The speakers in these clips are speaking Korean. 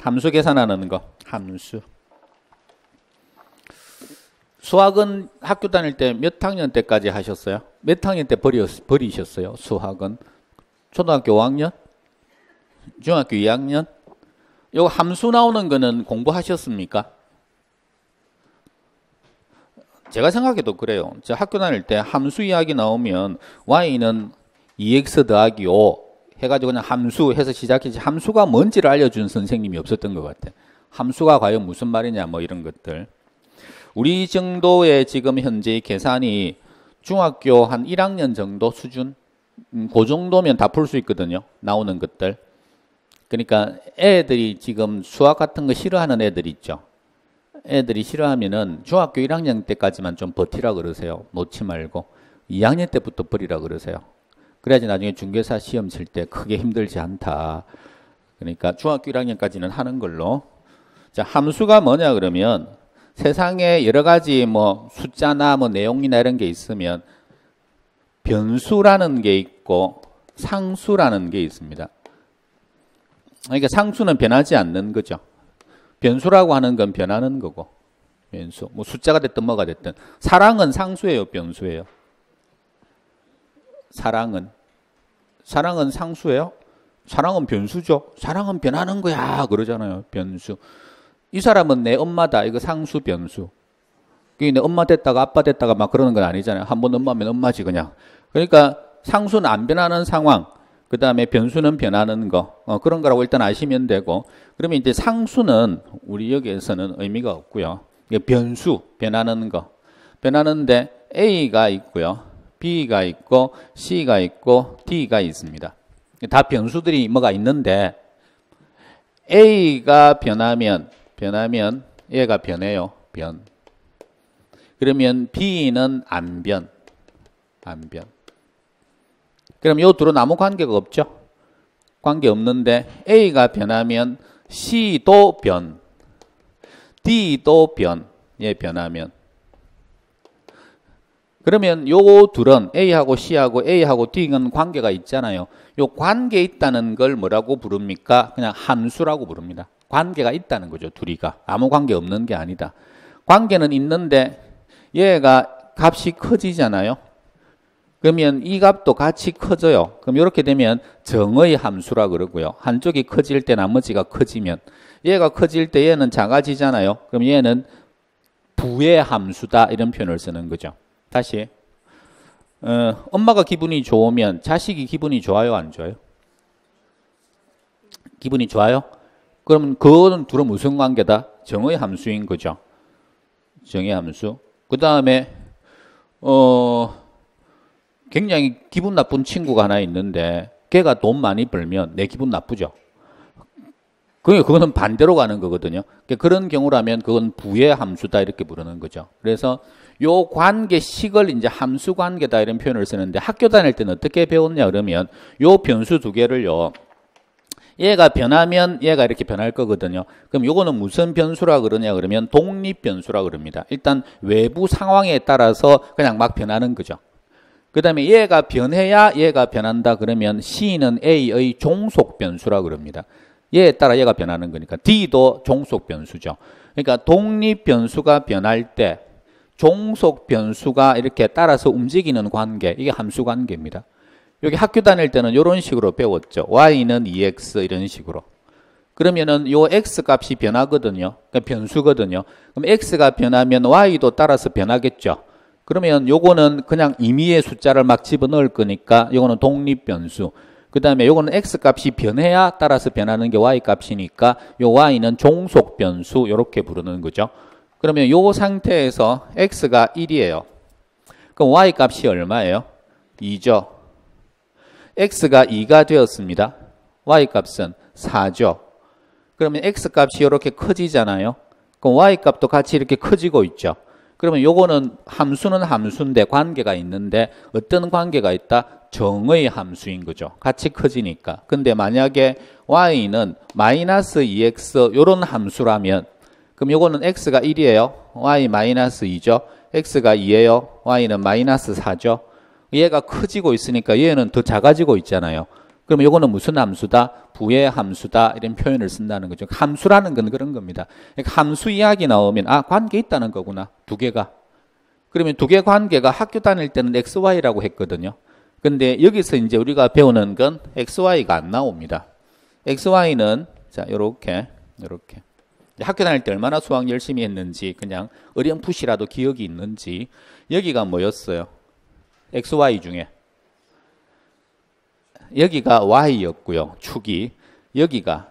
함수 계산하는 거. 함수. 수학은 학교 다닐 때 몇 학년 때까지 하셨어요? 몇 학년 때 버리셨어요? 수학은? 초등학교 5학년? 중학교 2학년? 요 함수 나오는 거는 공부하셨습니까? 제가 생각해도 그래요. 저 학교 다닐 때 함수 이야기 나오면 y는 2x 더하기 5 해가지고 그냥 함수 해서 시작했지 함수가 뭔지를 알려준 선생님이 없었던 것 같아요. 함수가 과연 무슨 말이냐 뭐 이런 것들. 우리 정도의 지금 현재 계산이 중학교 한 1학년 정도 수준? 그 정도면 다 풀 수 있거든요. 나오는 것들. 그러니까 애들이 지금 수학 같은 거 싫어하는 애들 있죠. 애들이 싫어하면은 중학교 1학년 때까지만 좀 버티라 그러세요. 놓지 말고. 2학년 때부터 버리라 그러세요. 그래야지 나중에 중개사 시험 칠 때 크게 힘들지 않다. 그러니까 중학교 1학년까지는 하는 걸로. 자, 함수가 뭐냐 그러면 세상에 여러 가지 뭐 숫자나 뭐 내용이나 이런 게 있으면 변수라는 게 있고 상수라는 게 있습니다. 그러니까 상수는 변하지 않는 거죠. 변수라고 하는 건 변하는 거고. 변수. 뭐 숫자가 됐든 뭐가 됐든. 사랑은 상수예요, 변수예요? 사랑은 상수예요? 사랑은 변수죠. 사랑은 변하는 거야 그러잖아요. 변수. 이 사람은 내 엄마다. 이거 상수 변수. 내 엄마 됐다가 아빠 됐다가 막 그러는 건 아니잖아요. 한 번 엄마면 엄마지 그냥. 그러니까 상수는 안 변하는 상황. 그 다음에 변수는 변하는 거. 그런 거라고 일단 아시면 되고. 그러면 이제 상수는 우리 여기에서는 의미가 없고요. 변수, 변하는 거. 변하는데 A가 있고요. B가 있고 C가 있고 D가 있습니다. 다 변수들이 뭐가 있는데 A가 변하면 얘가 변해요. 변. 그러면 B는 안 변. 그럼 요 둘은 아무 관계가 없죠. 관계 없는데 A가 변하면 C도 변. D도 변. 얘 변하면. 그러면 요 둘은 A하고 C하고 A하고 D는 관계가 있잖아요. 요 관계 있다는 걸 뭐라고 부릅니까? 그냥 함수라고 부릅니다. 관계가 있다는 거죠. 둘이가. 아무 관계 없는 게 아니다. 관계는 있는데 얘가 값이 커지잖아요. 그러면 이 값도 같이 커져요. 그럼 이렇게 되면 정의 함수라 그러고요. 한쪽이 커질 때 나머지가 커지면 얘가 커질 때 얘는 작아지잖아요. 그럼 얘는 부의 함수다 이런 표현을 쓰는 거죠. 다시 엄마가 기분이 좋으면 자식이 기분이 좋아요 안 좋아요? 기분이 좋아요? 그러면 그거는 둘은 무슨 관계다? 정의 함수인 거죠. 정의 함수. 그 다음에 굉장히 기분 나쁜 친구가 하나 있는데 걔가 돈 많이 벌면 내 기분 나쁘죠. 그거는 반대로 가는 거거든요. 그런 경우라면 그건 부의 함수다 이렇게 부르는 거죠. 그래서 요 관계식을 이제 함수 관계다 이런 표현을 쓰는데 학교 다닐 때는 어떻게 배웠냐 그러면 요 변수 두 개를요. 얘가 변하면 얘가 이렇게 변할 거거든요. 그럼 요거는 무슨 변수라 그러냐 그러면 독립 변수라 그럽니다. 일단 외부 상황에 따라서 그냥 막 변하는 거죠. 그 다음에 얘가 변해야 얘가 변한다 그러면 C는 A의 종속 변수라 그럽니다. 얘에 따라 얘가 변하는 거니까 D도 종속 변수죠. 그러니까 독립 변수가 변할 때 종속 변수가 이렇게 따라서 움직이는 관계, 이게 함수 관계입니다. 여기 학교 다닐 때는 이런 식으로 배웠죠. y는 2x 이런 식으로. 그러면은 요 x 값이 변하거든요. 그러니까 변수거든요. 그럼 x가 변하면 y도 따라서 변하겠죠. 그러면 요거는 그냥 임의의 숫자를 막 집어넣을 거니까 요거는 독립 변수. 그 다음에 요거는 x 값이 변해야 따라서 변하는 게 y 값이니까 요 y는 종속 변수 이렇게 부르는 거죠. 그러면 요 상태에서 x가 1이에요. 그럼 y 값이 얼마예요? 2죠. x가 2가 되었습니다. y 값은 4죠. 그러면 x 값이 이렇게 커지잖아요. 그럼 y 값도 같이 이렇게 커지고 있죠. 그러면 요거는 함수는 함수인데 관계가 있는데 어떤 관계가 있다? 정의 함수인 거죠. 같이 커지니까. 근데 만약에 y는 마이너스 2x 요런 함수라면 그럼 요거는 x가 1이에요. y 마이너스 2죠. x가 2예요. y는 마이너스 4죠. 얘가 커지고 있으니까 얘는 더 작아지고 있잖아요. 그러면 이거는 무슨 함수다? 부의 함수다. 이런 표현을 쓴다는 거죠. 함수라는 건 그런 겁니다. 그러니까 함수 이야기 나오면 관계 있다는 거구나. 두 개가. 그러면 두 개 관계가 학교 다닐 때는 XY라고 했거든요. 근데 여기서 이제 우리가 배우는 건 XY가 안 나옵니다. XY는 자, 요렇게 학교 다닐 때 얼마나 수학 열심히 했는지 그냥 어렴풋이라도 기억이 있는지 여기가 뭐였어요? XY 중에 여기가 Y였고요. 축이 여기가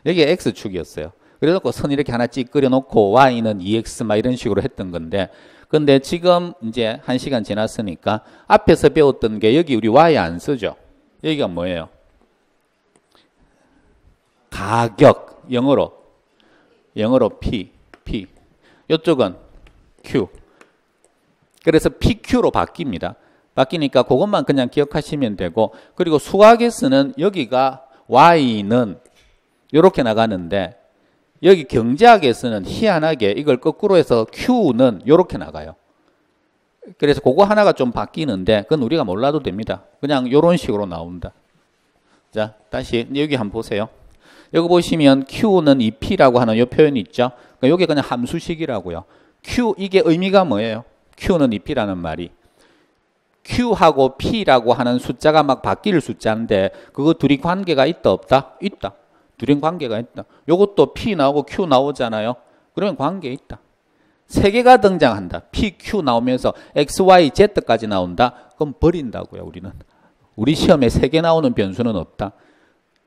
X축이었어요. 그래놓고 선 이렇게 하나 찍 그려놓고 Y는 2X 막 이런 식으로 했던 건데 근데 지금 이제 1시간 지났으니까 앞에서 배웠던 게 여기 우리 Y 안 쓰죠. 여기가 뭐예요? 가격 영어로 P 이쪽은 Q. 그래서 PQ로 바뀝니다. 바뀌니까 그것만 그냥 기억하시면 되고 그리고 수학에서는 여기가 Y는 이렇게 나가는데 여기 경제학에서는 희한하게 이걸 거꾸로 해서 Q는 이렇게 나가요. 그래서 그거 하나가 좀 바뀌는데 그건 우리가 몰라도 됩니다. 그냥 이런 식으로 나온다. 자, 다시 여기 한번 보세요. 여기 보시면 Q는 2P라고 하는 이 표현이 있죠. 여기 그냥 함수식이라고요. Q 이게 의미가 뭐예요? Q는 2P라는 말이 Q하고 P라고 하는 숫자가 막 바뀔 숫자인데 그거 둘이 관계가 있다 없다? 있다. 둘이 관계가 있다. 요것도 P 나오고 Q 나오잖아요. 그러면 관계 있다. 세 개가 등장한다. P, Q 나오면서 X, Y, Z까지 나온다. 그럼 버린다고요. 우리는. 우리 시험에 세 개 나오는 변수는 없다.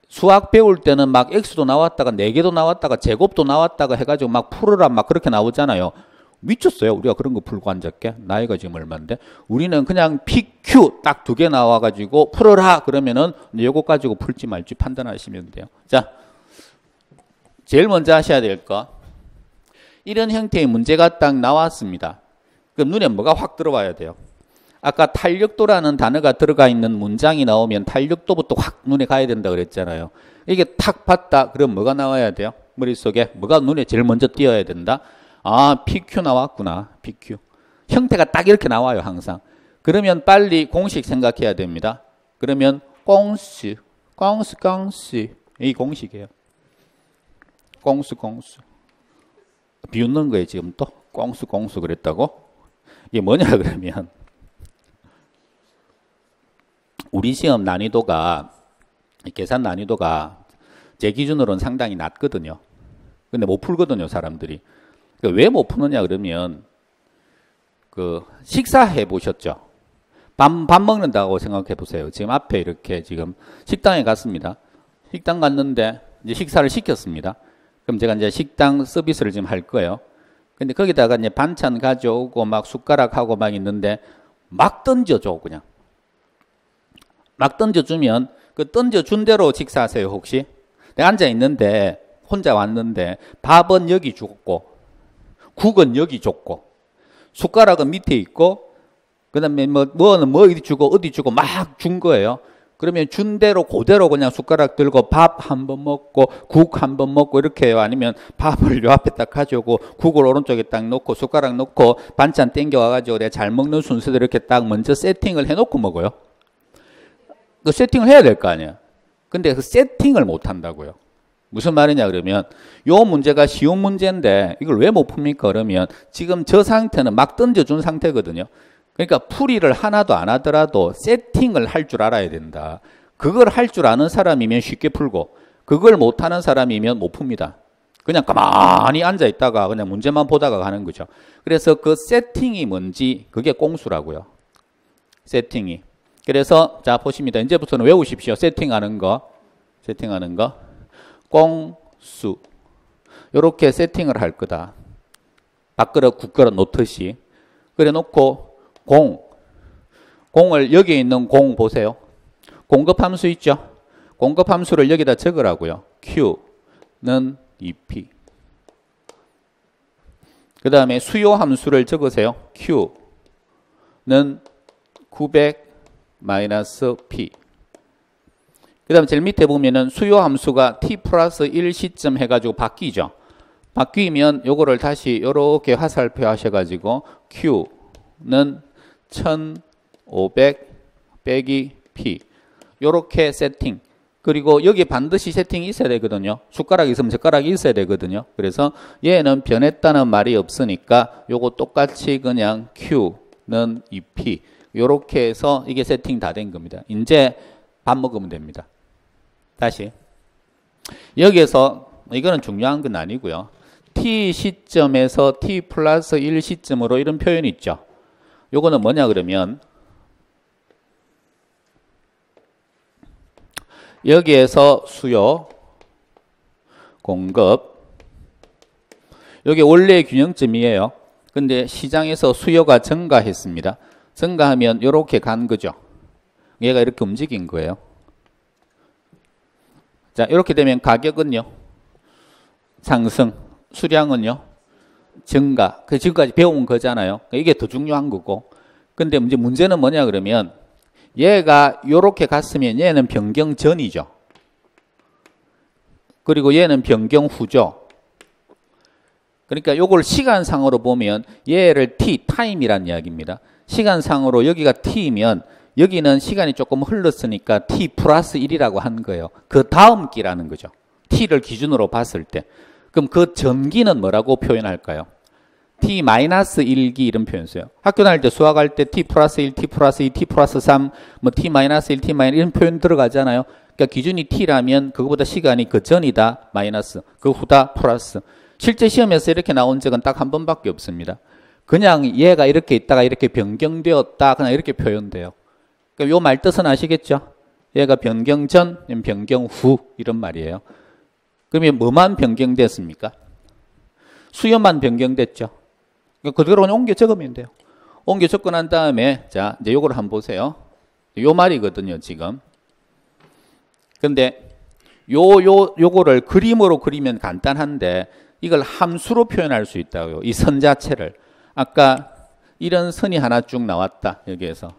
수학 배울 때는 막 X도 나왔다가 4개도 나왔다가 제곱도 나왔다가 해가지고 막 풀어라 막 그렇게 나오잖아요. 미쳤어요. 우리가 그런 거 풀고 앉았게. 나이가 지금 얼마인데. 우리는 그냥 P, Q 딱 2개 나와가지고 풀어라 그러면은 이거 가지고 풀지 말지 판단하시면 돼요. 자, 제일 먼저 하셔야 될 거. 이런 형태의 문제가 딱 나왔습니다. 그럼 눈에 뭐가 확 들어와야 돼요? 아까 탄력도라는 단어가 들어가 있는 문장이 나오면 탄력도부터 확 눈에 가야 된다 그랬잖아요. 이게 탁 봤다. 그럼 뭐가 나와야 돼요? 머릿속에 뭐가 눈에 제일 먼저 띄어야 된다? PQ 나왔구나. PQ. 형태가 딱 이렇게 나와요. 항상. 그러면 빨리 공식 생각해야 됩니다. 그러면 공수. 이 공식이에요. 공수. 비웃는 거예요. 지금 또 공수 그랬다고? 이게 뭐냐 그러면 우리 시험 난이도가 계산 난이도가 제 기준으로는 상당히 낮거든요. 근데 못 풀거든요. 사람들이. 왜 못 푸느냐 그러면 식사해 보셨죠? 밥 먹는다고 생각해 보세요. 지금 앞에 이렇게 지금 식당에 갔습니다. 식당 갔는데 이제 식사를 시켰습니다. 그럼 제가 이제 식당 서비스를 지금 할 거예요. 근데 거기다가 이제 반찬 가져오고 막 숟가락하고 막 있는데 막 던져줘 그냥. 막 던져주면 그 던져준 대로 식사하세요 혹시? 내가 앉아 있는데 혼자 왔는데 밥은 여기 줬고 국은 여기 줬고 숟가락은 밑에 있고 그다음에 뭐는 뭐 어디 주고 막 준 거예요. 그러면 준 대로 그대로 그냥 숟가락 들고 밥 한 번 먹고 국 한 번 먹고 이렇게 해요. 아니면 밥을 요 앞에 딱 가져오고 국을 오른쪽에 딱 놓고 숟가락 놓고 반찬 땡겨 와가지고 내가 잘 먹는 순서대로 이렇게 딱 먼저 세팅을 해놓고 먹어요. 그 세팅을 해야 될 거 아니야. 근데 그 세팅을 못 한다고요. 무슨 말이냐 그러면 요 문제가 쉬운 문제인데 이걸 왜 못 풉니까 그러면 지금 저 상태는 막 던져준 상태거든요. 그러니까 풀이를 하나도 안 하더라도 세팅을 할 줄 알아야 된다. 그걸 할 줄 아는 사람이면 쉽게 풀고 그걸 못하는 사람이면 못 풉니다. 그냥 가만히 앉아 있다가 그냥 문제만 보다가 가는 거죠. 그래서 그 세팅이 뭔지 그게 공수라고요. 세팅이. 그래서 자 보십니다. 이제부터는 외우십시오. 세팅하는 거. 공수. 이렇게 세팅을 할 거다. 밥그릇 국그릇 놓듯이. 그래 놓고 공을 여기 있는 공 보세요. 공급함수 있죠? 공급함수를 여기다 적으라고요. Q는 2P. 그 다음에 수요함수를 적으세요. Q는 900 마이너스 P. 그 다음에 제일 밑에 보면은 수요함수가 T 플러스 1 시점 해가지고 바뀌죠. 바뀌면 요거를 다시 이렇게 화살표 하셔가지고 Q는 1500 빼기 P. 요렇게 세팅. 그리고 여기에 반드시 세팅이 있어야 되거든요. 숟가락이 있으면 젓가락이 있어야 되거든요. 그래서 얘는 변했다는 말이 없으니까 요거 똑같이 그냥 Q는 EP. 요렇게 해서 이게 세팅 다 된 겁니다. 이제 밥 먹으면 됩니다. 다시. 여기에서 이거는 중요한 건 아니고요. T 시점에서 T 플러스 1 시점으로 이런 표현이 있죠. 요거는 뭐냐 그러면 여기에서 수요, 공급, 여기 원래의 균형점이에요. 근데 시장에서 수요가 증가했습니다. 증가하면 이렇게 간 거죠. 얘가 이렇게 움직인 거예요. 자, 이렇게 되면 가격은요, 상승, 수량은요, 증가. 그 지금까지 배운 거잖아요. 이게 더 중요한 거고. 근데 이제 문제는 뭐냐 그러면 얘가 이렇게 갔으면 얘는 변경 전이죠. 그리고 얘는 변경 후죠. 그러니까 요걸 시간상으로 보면 얘를 T, 타임이란 이야기입니다. 시간상으로 여기가 T면 여기는 시간이 조금 흘렀으니까 T 플러스 1이라고 한 거예요. 그 다음 기라는 거죠. T를 기준으로 봤을 때. 그럼 그 전기는 뭐라고 표현할까요? T 마이너스 1기 이런 표현 써요. 학교 다닐 때 수학할 때 T 플러스 1, T 플러스 2, T 플러스 3, 뭐 T 마이너스 1, T 마이너스 이런 표현 들어가잖아요. 그러니까 기준이 T라면 그거보다 시간이 그 전이다 마이너스, 그 후다 플러스. 실제 시험에서 이렇게 나온 적은 딱 한 번밖에 없습니다. 그냥 얘가 이렇게 있다가 이렇게 변경되었다 그냥 이렇게 표현돼요. 그러니까 요 말 뜻은 아시겠죠? 얘가 변경 전, 변경 후 이런 말이에요. 그러면 뭐만 변경됐습니까? 수요만 변경됐죠. 그대로 그냥 옮겨 적으면 돼요. 옮겨 적고 난 다음에 자 이제 요거를 한번 보세요. 요 말이거든요 지금. 근데 요거를 그림으로 그리면 간단한데 이걸 함수로 표현할 수 있다고요. 이 선 자체를. 아까 이런 선이 하나 쭉 나왔다 여기에서.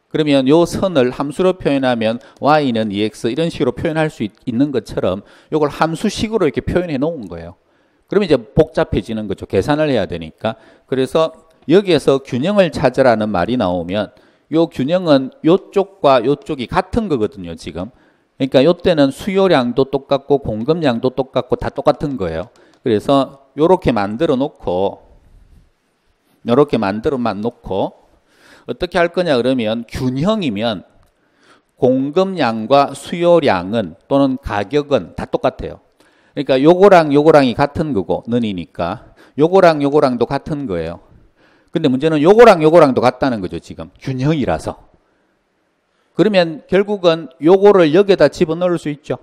그러면 요 선을 함수로 표현하면 y는 2x 이런 식으로 표현할 수 있는 것처럼 요걸 함수식으로 이렇게 표현해 놓은 거예요. 그러면 이제 복잡해지는 거죠. 계산을 해야 되니까. 그래서 여기에서 균형을 찾으라는 말이 나오면 요 균형은 요쪽과 요쪽이 같은 거거든요, 지금. 그러니까 요때는 수요량도 똑같고 공급량도 똑같고 다 똑같은 거예요. 그래서 요렇게 만들어 놓고 요렇게 만들어만 놓고 어떻게 할 거냐 그러면 균형이면 공급량과 수요량은 또는 가격은 다 똑같아요. 그러니까 요거랑 요거랑이 같은 거고 는이니까 요거랑 요거랑도 같은 거예요. 근데 문제는 요거랑 요거랑도 같다는 거죠. 지금 균형이라서. 그러면 결국은 요거를 여기에다 집어넣을 수 있죠.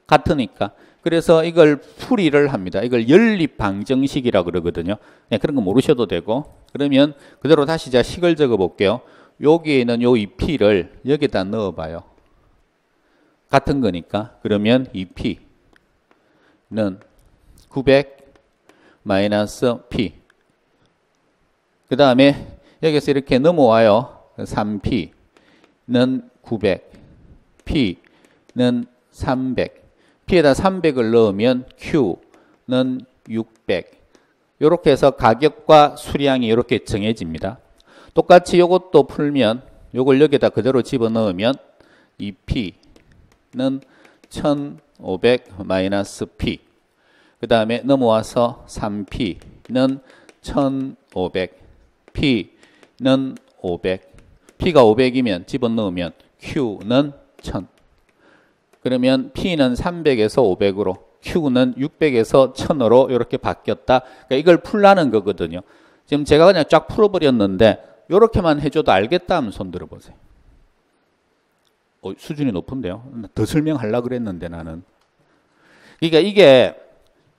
같으니까. 그래서 이걸 풀이를 합니다. 이걸 연립방정식이라고 그러거든요. 네, 그런 거 모르셔도 되고. 그러면 그대로 다시 제가 식을 적어 볼게요. 여기에 있는 요 2p를 여기에다 넣어봐요. 같은 거니까. 그러면 2p 는 900 마이너스 p. 그 다음에 여기서 이렇게 넘어와요. 3p는 900, p는 300. p에다 300을 넣으면 q는 600. 이렇게 해서 가격과 수량이 이렇게 정해집니다. 똑같이 이것도 풀면 이걸 여기다 그대로 집어넣으면 2p는 1500 마이너스 p. 그 다음에 넘어와서 3p는 1500, p는 500. p가 500이면 집어넣으면 q는 1000. 그러면 p는 300에서 500으로 q는 600에서 1000으로 이렇게 바뀌었다. 그러니까 이걸 풀라는 거거든요. 지금 제가 그냥 쫙 풀어버렸는데 이렇게만 해줘도 알겠다 하면 손 들어보세요. 수준이 높은데요. 더 설명하려고 그랬는데 나는. 그러니까 이게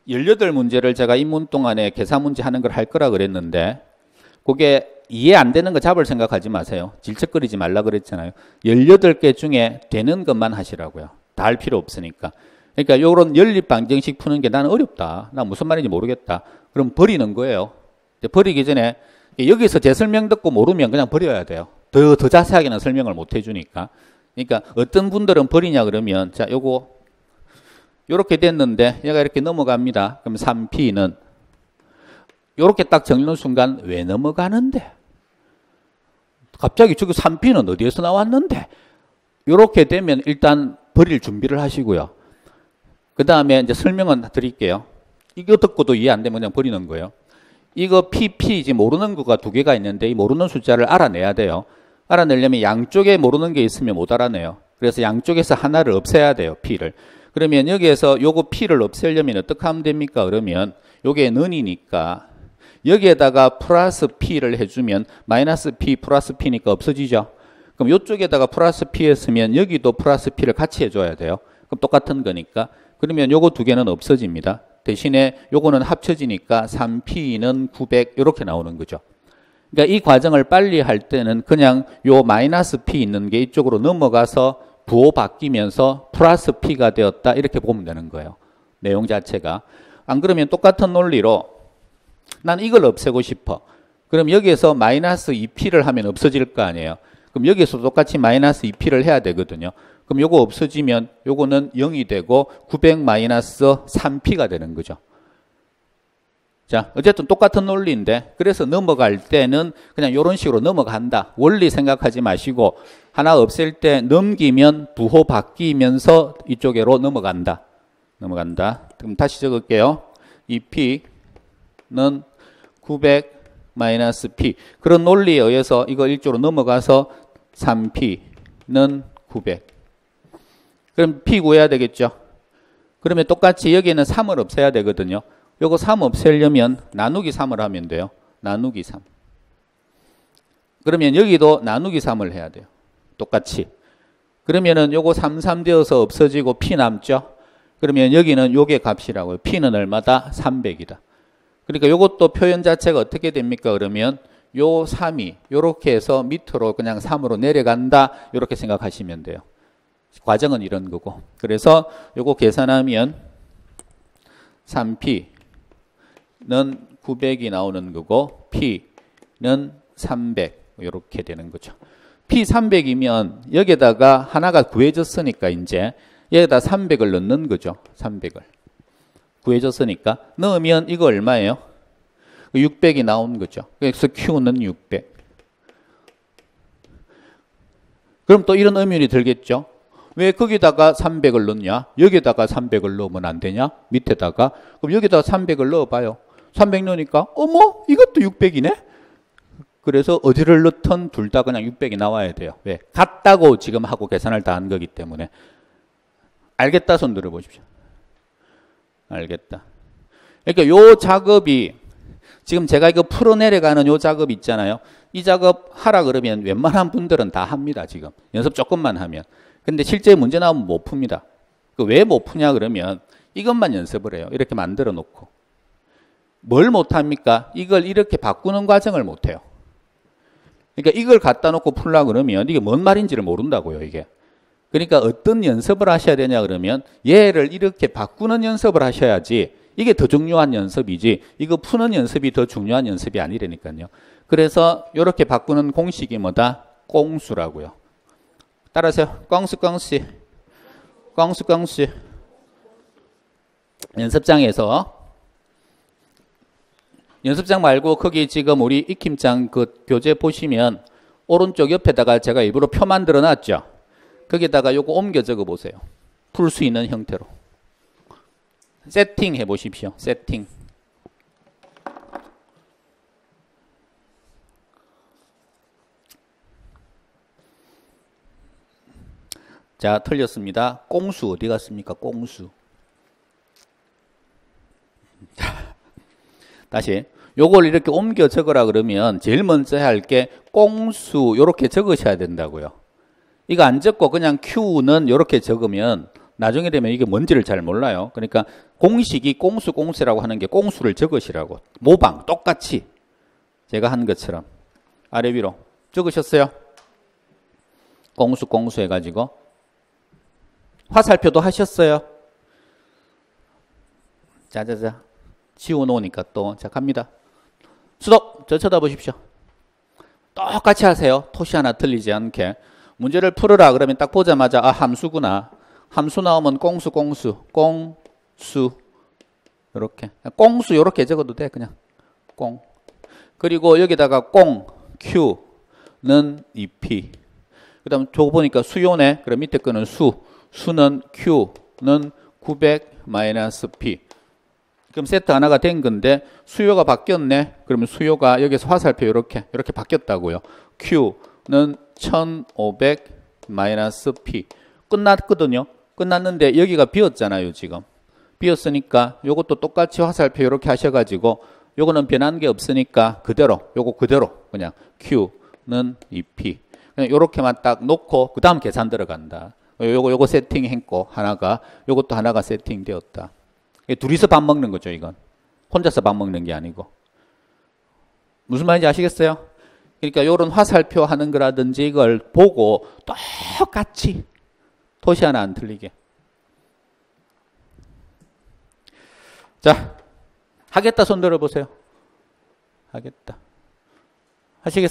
18문제를 제가 입문 동안에 계산 문제 하는 걸 할 거라 그랬는데 그게 이해 안 되는 거 잡을 생각하지 마세요. 질척거리지 말라 그랬잖아요. 18개 중에 되는 것만 하시라고요. 다 할 필요 없으니까. 그러니까 이런 연립방정식 푸는 게 나는 어렵다. 나 무슨 말인지 모르겠다. 그럼 버리는 거예요. 버리기 전에 여기서 제 설명 듣고 모르면 그냥 버려야 돼요. 더 자세하게는 설명을 못 해주니까. 그러니까 어떤 분들은 버리냐 그러면 자 요거 요렇게 됐는데 얘가 이렇게 넘어갑니다. 그럼 3p는 요렇게 딱 정리하는 순간 왜 넘어가는데? 갑자기 저기 3p는 어디에서 나왔는데? 이렇게 되면 일단 버릴 준비를 하시고요. 그 다음에 이제 설명은 드릴게요. 이거 듣고도 이해 안 되면 그냥 버리는 거예요. 이거 PP, 지금 모르는 거가 두 개가 있는데 이 모르는 숫자를 알아내야 돼요. 알아내려면 양쪽에 모르는 게 있으면 못 알아내요. 그래서 양쪽에서 하나를 없애야 돼요. P를. 그러면 여기에서 요거 P를 없애려면 어떻게 하면 됩니까? 그러면 요게 는이니까 여기에다가 플러스 P를 해주면 마이너스 P 플러스 P니까 없어지죠. 그럼 요쪽에다가 플러스 P 했으면 여기도 플러스 P를 같이 해줘야 돼요. 그럼 똑같은 거니까. 그러면 요거 두 개는 없어집니다. 대신에 요거는 합쳐지니까 3P는 900 이렇게 나오는 거죠. 그러니까 이 과정을 빨리 할 때는 그냥 요 마이너스 P 있는 게 이쪽으로 넘어가서 부호 바뀌면서 플러스 P가 되었다 이렇게 보면 되는 거예요. 내용 자체가. 안 그러면 똑같은 논리로 난 이걸 없애고 싶어. 그럼 여기에서 마이너스 2P를 하면 없어질 거 아니에요. 그럼 여기에서 똑같이 마이너스 2P를 해야 되거든요. 그럼 요거 없어지면 요거는 0이 되고 900 마이너스 3P가 되는 거죠. 자, 어쨌든 똑같은 논리인데 그래서 넘어갈 때는 그냥 이런 식으로 넘어간다. 원리 생각하지 마시고 하나 없앨 때 넘기면 부호 바뀌면서 이쪽으로 넘어간다. 넘어간다. 그럼 다시 적을게요. 이 P는 900 마이너스 P. 그런 논리에 의해서 이거 일조로 넘어가서 3P는 900. 그럼 P 구해야 되겠죠. 그러면 똑같이 여기에는 3을 없애야 되거든요. 요거 3 없애려면 나누기 3을 하면 돼요. 나누기 3. 그러면 여기도 나누기 3을 해야 돼요. 똑같이. 그러면은 요거 3, 3 되어서 없어지고 P 남죠. 그러면 여기는 요게 값이라고요. P는 얼마다? 300이다. 그러니까 요것도 표현 자체가 어떻게 됩니까? 그러면 요 3이 요렇게 해서 밑으로 그냥 3으로 내려간다. 요렇게 생각하시면 돼요. 과정은 이런 거고. 그래서 요거 계산하면 3P는 900이 나오는 거고 P는 300 이렇게 되는 거죠. P 300이면 여기다가 하나가 구해졌으니까 이제 여기다 300을 넣는 거죠. 300을. 구해졌으니까 넣으면 이거 얼마예요? 600이 나온 거죠. 그래서 Q는 600. 그럼 또 이런 의문이 들겠죠. 왜 거기다가 300을 넣냐? 여기다가 300을 넣으면 안 되냐? 밑에다가. 그럼 여기다가 300을 넣어봐요. 300 넣으니까 어머 이것도 600이네? 그래서 어디를 넣든 둘 다 그냥 600이 나와야 돼요. 왜? 같다고 지금 하고 계산을 다 한 거기 때문에. 알겠다 손 들어보십시오. 알겠다. 그러니까 요 작업이 지금 제가 이거 풀어내려가는 요 작업 있잖아요. 이 작업 하라 그러면 웬만한 분들은 다 합니다. 지금. 연습 조금만 하면. 근데 실제 문제 나오면 못 풉니다. 왜 못 푸냐 그러면 이것만 연습을 해요. 이렇게 만들어 놓고. 뭘 못합니까? 이걸 이렇게 바꾸는 과정을 못해요. 그러니까 이걸 갖다 놓고 풀라 그러면 이게 뭔 말인지를 모른다고요. 이게. 그러니까 어떤 연습을 하셔야 되냐 그러면 얘를 이렇게 바꾸는 연습을 하셔야지 이게 더 중요한 연습이지 이거 푸는 연습이 더 중요한 연습이 아니라니까요. 그래서 이렇게 바꾸는 공식이 뭐다? 꽁수라고요. 따라하세요. 꽁수 꽁수. 꽁수 꽁수. 연습장 말고 거기 지금 우리 익힘장 그 교재 보시면 오른쪽 옆에다가 제가 일부러 표 만들어 놨죠. 거기다가 요거 옮겨 적어 보세요. 풀 수 있는 형태로. 세팅 해 보십시오. 세팅. 자, 틀렸습니다. 꽁수 어디 갔습니까? 꽁수. 다시. 요걸 이렇게 옮겨 적으라 그러면 제일 먼저 할 게 꽁수 요렇게 적으셔야 된다고요. 이거 안 적고 그냥 Q는 요렇게 적으면 나중에 되면 이게 뭔지를 잘 몰라요. 그러니까 공식이 꽁수 꽁수라고 하는 게 꽁수를 적으시라고. 모방 똑같이 제가 한 것처럼 아래 위로 적으셨어요? 꽁수 꽁수 해가지고 화살표도 하셨어요? 자자자 지워놓으니까 또 자 갑니다. 스톱! 저 쳐다보십시오. 똑같이 하세요. 토시 하나 틀리지 않게. 문제를 풀으라 그러면 딱 보자마자 아 함수구나. 함수 나오면 꽁수 꽁수 꽁수 이렇게 꽁수 이렇게 적어도 돼. 그냥 꽁. 그리고 여기다가 꽁 Q는 2P 그 다음 저거 보니까 수요네. 그럼 밑에 거는 수는 Q는 900-P. 그럼 세트 하나가 된 건데 수요가 바뀌었네. 그러면 수요가 여기서 화살표 이렇게 바뀌었다고요. Q는 1500-P. 끝났거든요. 끝났는데 여기가 비었잖아요, 지금. 비었으니까 요것도 똑같이 화살표 이렇게 하셔가지고 요거는 변한 게 없으니까 요거 그대로 그냥 Q는 2P. 그냥 요렇게만 딱 놓고 그 다음 계산 들어간다. 요거 세팅했고 요것도 하나가 세팅되었다. 둘이서 밥 먹는 거죠, 이건. 혼자서 밥 먹는 게 아니고. 무슨 말인지 아시겠어요? 그러니까 요런 화살표 하는 거라든지 이걸 보고 똑같이 도시 하나 안 틀리게. 자, 하겠다 손 들어보세요. 하겠다. 하시겠어요?